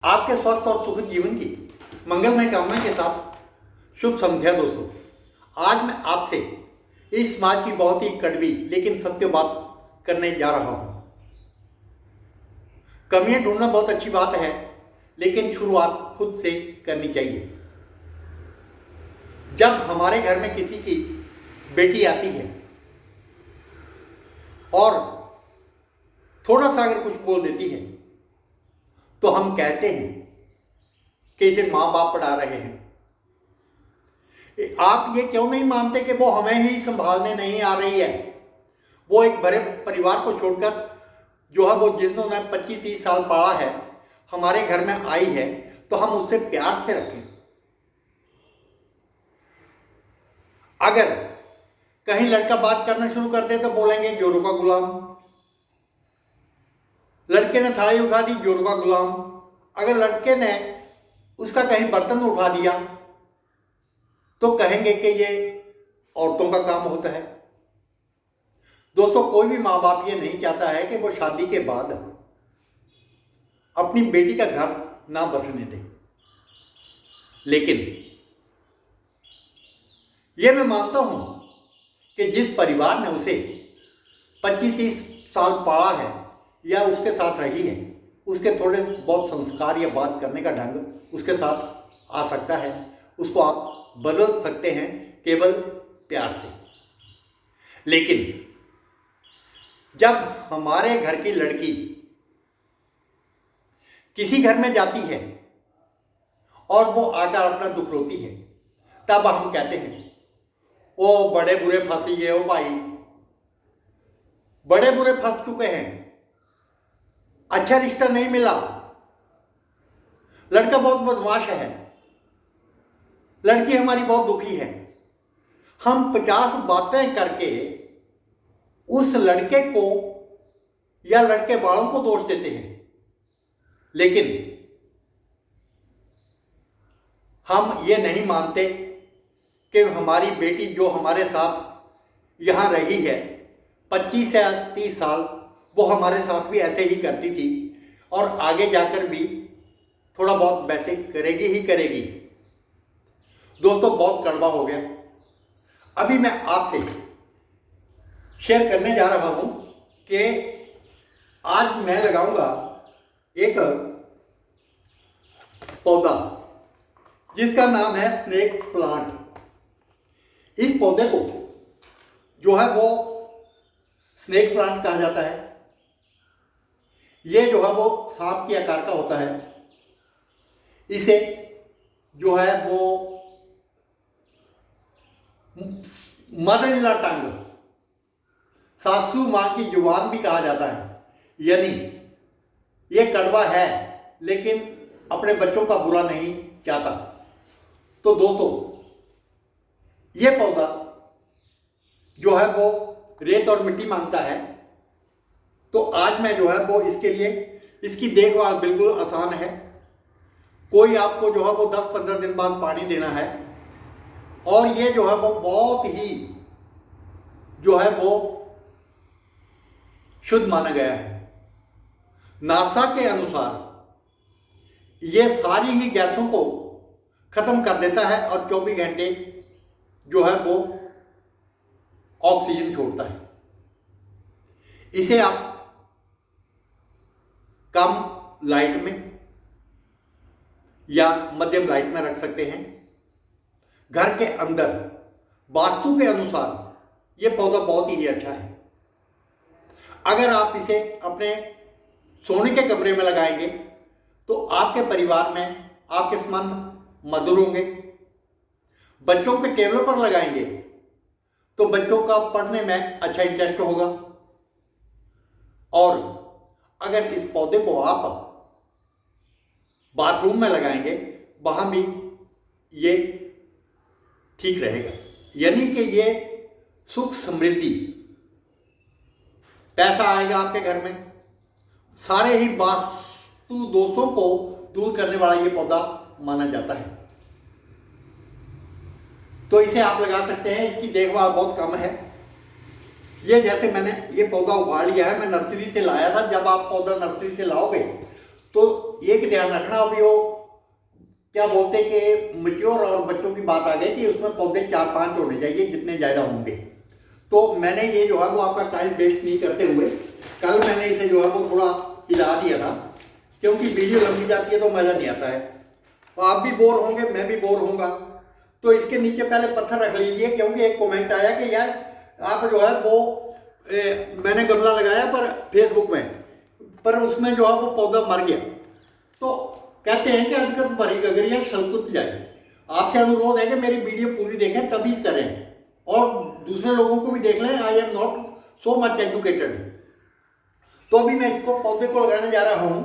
आपके स्वस्थ और सुखद जीवन की मंगलमय कामना के साथ शुभ संध्या दोस्तों। आज मैं आपसे इस समाज की बहुत ही कड़वी लेकिन सत्य बात करने जा रहा हूं। कमियां ढूंढना बहुत अच्छी बात है, लेकिन शुरुआत खुद से करनी चाहिए। जब हमारे घर में किसी की बेटी आती है और थोड़ा सा अगर कुछ बोल देती है तो हम कहते हैं कि इसे माँ बाप पढ़ा रहे हैं। आप ये क्यों नहीं मानते कि वो हमें ही संभालने नहीं आ रही है? वो एक बड़े परिवार को छोड़कर जो है वो जिन्होंने 25-30 साल पढ़ा है हमारे घर में आई है, तो हम उससे प्यार से रखें। अगर कहीं लड़का बात करना शुरू कर दे तो बोलेंगे जोरों का गुलाम। लड़के ने थाली उठा दी, जोरों का गुलाम। अगर लड़के ने उसका कहीं बर्तन उठा दिया तो कहेंगे कि ये औरतों का काम होता है। दोस्तों, कोई भी माँ बाप ये नहीं चाहता है कि वो शादी के बाद अपनी बेटी का घर ना बसने दे, लेकिन ये मैं मानता हूं कि जिस परिवार ने उसे 25-30 साल पाला है या उसके साथ रही है, उसके थोड़े बहुत संस्कार या बात करने का ढंग उसके साथ आ सकता है। उसको आप बदल सकते हैं केवल प्यार से। लेकिन जब हमारे घर की लड़की किसी घर में जाती है और वो आकर अपना दुख रोती है, तब हम कहते हैं ओ बड़े बुरे फंसी गए हो भाई, बड़े बुरे फंस चुके हैं, अच्छा रिश्ता नहीं मिला, लड़का बहुत बदमाश है, लड़की हमारी बहुत दुखी है। हम 50 बातें करके उस लड़के को या लड़के वालों को दोष देते हैं, लेकिन हम ये नहीं मानते कि हमारी बेटी जो हमारे साथ यहाँ रही है 25 से 30 साल, वो हमारे साथ भी ऐसे ही करती थी और आगे जाकर भी थोड़ा बहुत वैसे करेगी ही करेगी। दोस्तों, बहुत कड़वा हो गया। अभी मैं आपसे शेयर करने जा रहा हूं कि आज मैं लगाऊंगा एक पौधा जिसका नाम है स्नेक प्लांट। इस पौधे को जो है वो स्नेक प्लांट कहा जाता है। ये जो है वो सांप के आकार का होता है। इसे जो है वो मदर इन लॉ टंग, सासू माँ की जुबान भी कहा जाता है। यानी ये कड़वा है लेकिन अपने बच्चों का बुरा नहीं चाहता। तो दोस्तों, ये पौधा जो है वो रेत और मिट्टी मांगता है। तो आज मैं जो है वो इसके लिए इसकी देखभाल बिल्कुल आसान है। कोई आपको जो है वो 10-15 दिन बाद पानी देना है और ये जो है वो बहुत ही जो है वो शुद्ध माना गया है। नासा के अनुसार ये सारी ही गैसों को खत्म कर देता है और 24 घंटे जो है वो ऑक्सीजन छोड़ता है। इसे आप कम लाइट में या मध्यम लाइट में रख सकते हैं। घर के अंदर वास्तु के अनुसार ये पौधा बहुत ही अच्छा है। अगर आप इसे अपने सोने के कमरे में लगाएंगे तो आपके परिवार में आपके संबंध मधुर होंगे। बच्चों के टेबल पर लगाएंगे तो बच्चों का पढ़ने में अच्छा इंटरेस्ट होगा। और अगर इस पौधे को आप बाथरूम में लगाएंगे, वहां भी ये ठीक रहेगा। यानी कि ये सुख समृद्धि, पैसा आएगा आपके घर में, सारे ही वास्तु दोषों को दूर करने वाला ये पौधा माना जाता है। तो इसे आप लगा सकते हैं। इसकी देखभाल बहुत कम है। ये जैसे मैंने ये पौधा उगाड़ लिया है, मैं नर्सरी से लाया था। जब आप पौधा नर्सरी से लाओगे तो एक ध्यान रखना, अभी वो क्या बोलते कि मैच्योर और बच्चों की बात आ गई कि उसमें पौधे 4-5 होने चाहिए, जितने ज़्यादा होंगे। तो मैंने ये जो है वो आपका टाइम वेस्ट नहीं करते हुए कल मैंने इसे जो है वो थोड़ा हिला दिया था, क्योंकि वीडियो लंबी जाती है तो मज़ा नहीं आता है, तो आप भी बोर होंगे, मैं भी बोर होऊंगा। तो इसके नीचे पहले पत्थर रख लीजिए, क्योंकि एक कमेंट आया कि यार आप जो है वो मैंने गमला लगाया पर फेसबुक में, पर उसमें जो है वो पौधा मर गया। तो कहते हैं कि अधिकतर भरी गगरिया शलकुत जाए। आपसे अनुरोध है कि मेरी वीडियो पूरी देखें, तभी करें और दूसरे लोगों को भी देख लें। I am not so much educated. तो अभी मैं इसको पौधे को लगाने जा रहा हूँ।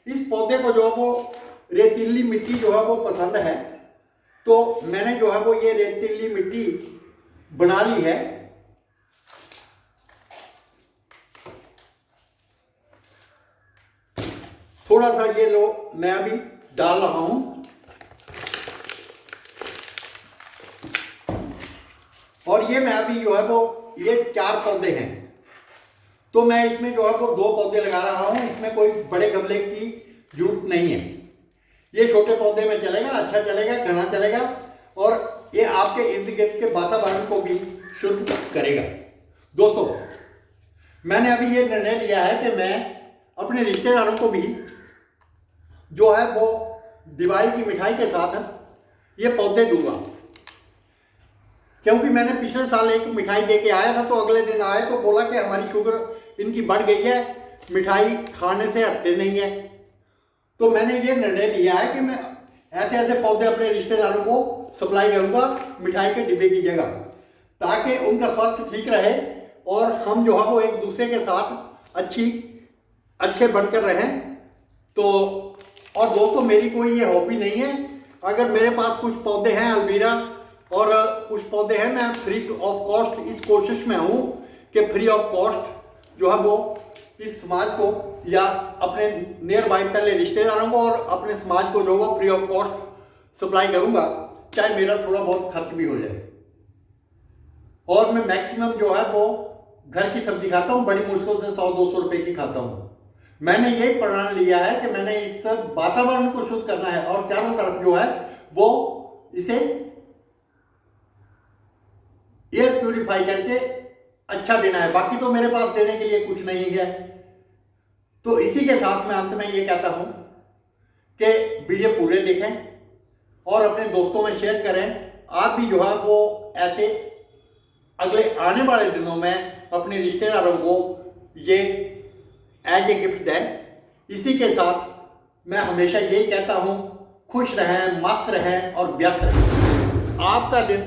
इस पौधे को जो है वो रेतीली मिट्टी जो है वो पसंद है, तो मैंने जो है वो ये रेतीली मिट्टी बना ली है। थोड़ा सा ये लो मैं अभी डाल रहा हूं, और ये मैं अभी जो है वो ये 4 पौधे हैं, तो मैं इसमें जो है वो 2 पौधे लगा रहा हूं। इसमें कोई बड़े गमले की जरूरत नहीं है, ये छोटे पौधे में चलेगा, अच्छा चलेगा, घना चलेगा, और ये आपके इर्द गिर्द के वातावरण को भी शुद्ध करेगा। दोस्तों, मैंने अभी ये निर्णय लिया है कि मैं अपने रिश्तेदारों को भी जो है वो दिवाली की मिठाई के साथ ये पौधे दूंगा, क्योंकि मैंने पिछले साल एक मिठाई दे के आया था, तो अगले दिन आए तो बोला कि हमारी शुगर इनकी बढ़ गई है, मिठाई खाने से हटते नहीं है। तो मैंने ये निर्णय लिया है कि मैं ऐसे ऐसे पौधे अपने रिश्तेदारों को सप्लाई करूंगा मिठाई के डिब्बे की जगह, ताकि उनका स्वास्थ्य ठीक रहे और हम जो है वो एक दूसरे के साथ अच्छे बनकर रहें। तो और दोस्तों, मेरी कोई ये हॉबी नहीं है। अगर मेरे पास कुछ पौधे हैं अलमीरा और कुछ पौधे हैं, मैं फ्री ऑफ कॉस्ट इस कोशिश में हूँ कि फ्री ऑफ कॉस्ट जो है वो इस समाज को या अपने नियर बाई पहले रिश्तेदारों को और अपने समाज को जो है फ्री ऑफ कॉस्ट सप्लाई करूँगा, चाहे मेरा थोड़ा बहुत खर्च भी हो जाए। और मैं मैक्सिमम जो है वो घर की सब्जी खाता हूँ, बड़ी मुश्किल से 100-200 रुपए की खाता हूँ। मैंने यही प्रण लिया है कि मैंने इस वातावरण को शुद्ध करना है और चारों तरफ जो है वो इसे एयर प्यूरिफाई करके अच्छा देना है। बाकी तो मेरे पास देने के लिए कुछ नहीं है। तो इसी के साथ मैं अंत में ये कहता हूं कि वीडियो पूरे देखें और अपने दोस्तों में शेयर करें। आप भी जो है वो ऐसे अगले आने वाले दिनों में अपने रिश्तेदारों को ये एज ए गिफ्ट दें। इसी के साथ मैं हमेशा यही कहता हूँ, खुश रहें, मस्त रहें और व्यस्त रहें। आपका दिन